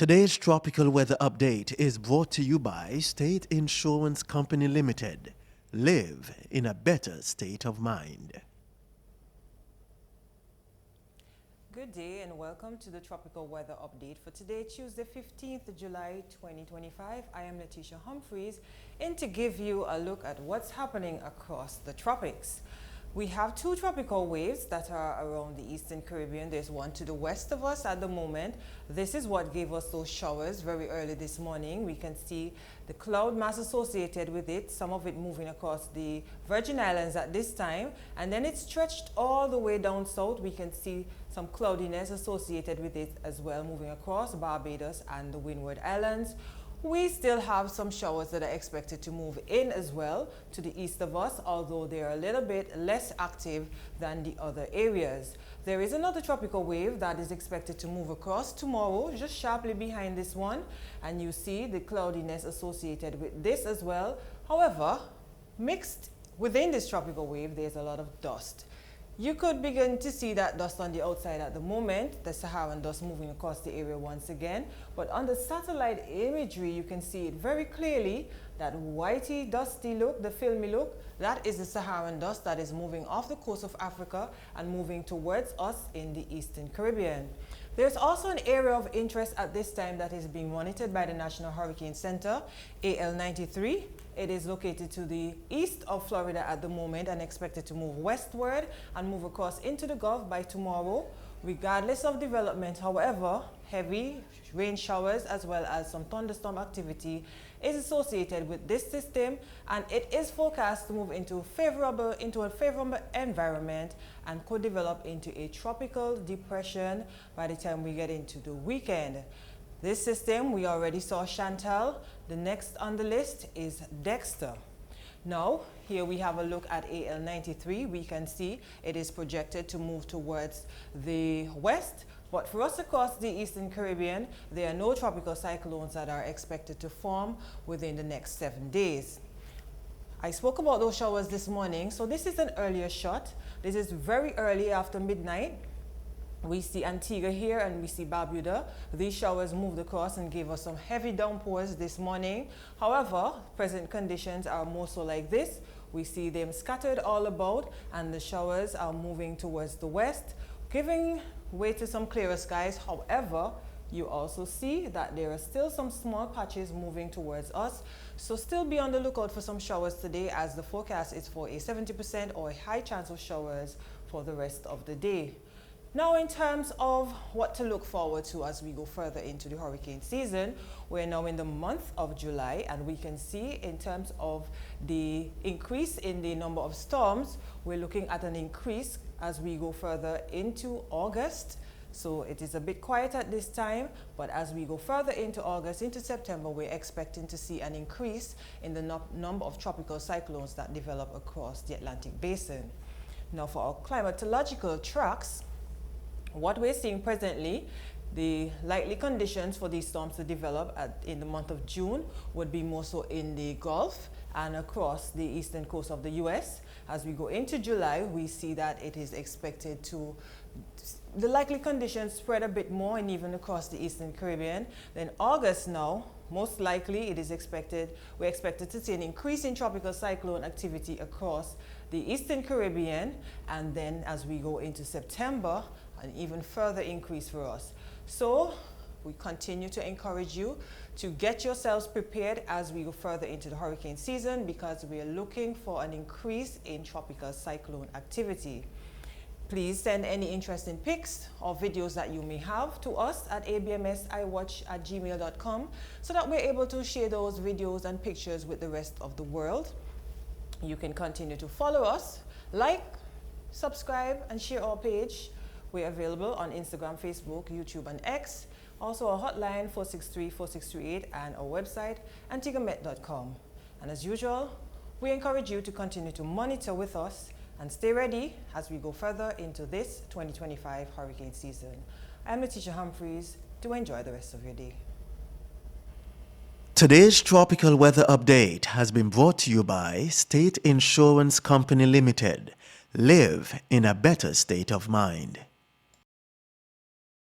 Today's tropical weather update is brought to you by State Insurance Company Limited. Live in a better state of mind. Good day and welcome to the tropical weather update for today, Tuesday, 15th July 2025. I am Letitia Humphreys, in to give you a look at what's happening across the tropics. We have two tropical waves that are around the Eastern Caribbean. There's one to the west of us at the moment. This is what gave us those showers very early this morning. We can see the cloud mass associated with it, some of it moving across the Virgin Islands at this time, and then it stretched all the way down south. We can see some cloudiness associated with it as well, moving across Barbados and the Windward Islands. We still have some showers that are expected to move in as well to the east of us, although they are a little bit less active than the other areas. There is another tropical wave that is expected to move across tomorrow, just sharply behind this one, and you see the cloudiness associated with this as well. However, mixed within this tropical wave, there's a lot of dust. You could begin to see that dust on the outside at the moment, the Saharan dust moving across the area once again. But on the satellite imagery, you can see it very clearly, that whitey, dusty look, the filmy look, that is the Saharan dust that is moving off the coast of Africa and moving towards us in the Eastern Caribbean. There's also an area of interest at this time that is being monitored by the National Hurricane Center, AL93. It is located to the east of Florida at the moment and expected to move westward and move across into the Gulf by tomorrow. Regardless of development, however, heavy rain showers as well as some thunderstorm activity is associated with this system, and it is forecast to move into a favorable environment and could develop into a tropical depression by the time we get into the weekend. This system, we already saw Chantal. The next on the list is Dexter. Now, here we have a look at AL93. We can see it is projected to move towards the west. But for us across the Eastern Caribbean, there are no tropical cyclones that are expected to form within the next 7 days. I spoke about those showers this morning, so this is an earlier shot. This is very early after midnight. We see Antigua here and we see Barbuda. These showers moved across and gave us some heavy downpours this morning. However, present conditions are more so like this. We see them scattered all about and the showers are moving towards the west, giving way to some clearer skies. However, you also see that there are still some small patches moving towards us. So still be on the lookout for some showers today, as the forecast is for a 70% or a high chance of showers for the rest of the day. Now, in terms of what to look forward to as we go further into the hurricane season, we're now in the month of July, and we can see in terms of the increase in the number of storms, we're looking at an increase as we go further into August. So it is a bit quiet at this time, but as we go further into August, into September, we're expecting to see an increase in the number of tropical cyclones that develop across the Atlantic basin. Now, for our climatological tracks, what we're seeing presently, the likely conditions for these storms to develop in the month of June would be more so in the Gulf and across the eastern coast of the US. As we go into July, we see that it is expected to, the likely conditions spread a bit more and even across the Eastern Caribbean. Then August now, most likely it is we're expected to see an increase in tropical cyclone activity across the Eastern Caribbean, and then as we go into September, an even further increase for us. So we continue to encourage you to get yourselves prepared as we go further into the hurricane season, because we are looking for an increase in tropical cyclone activity. Please send any interesting pics or videos that you may have to us at abmsiwatch@gmail.com so that we're able to share those videos and pictures with the rest of the world. You can continue to follow us, like, subscribe, and share our page. We're available on Instagram, Facebook, YouTube, and X. Also our hotline 463-4638 and our website antigua.met.com. And as usual, we encourage you to continue to monitor with us and stay ready as we go further into this 2025 hurricane season. I'm Letitia Humphreys. Do enjoy the rest of your day. Today's tropical weather update has been brought to you by State Insurance Company Limited. Live in a better state of mind.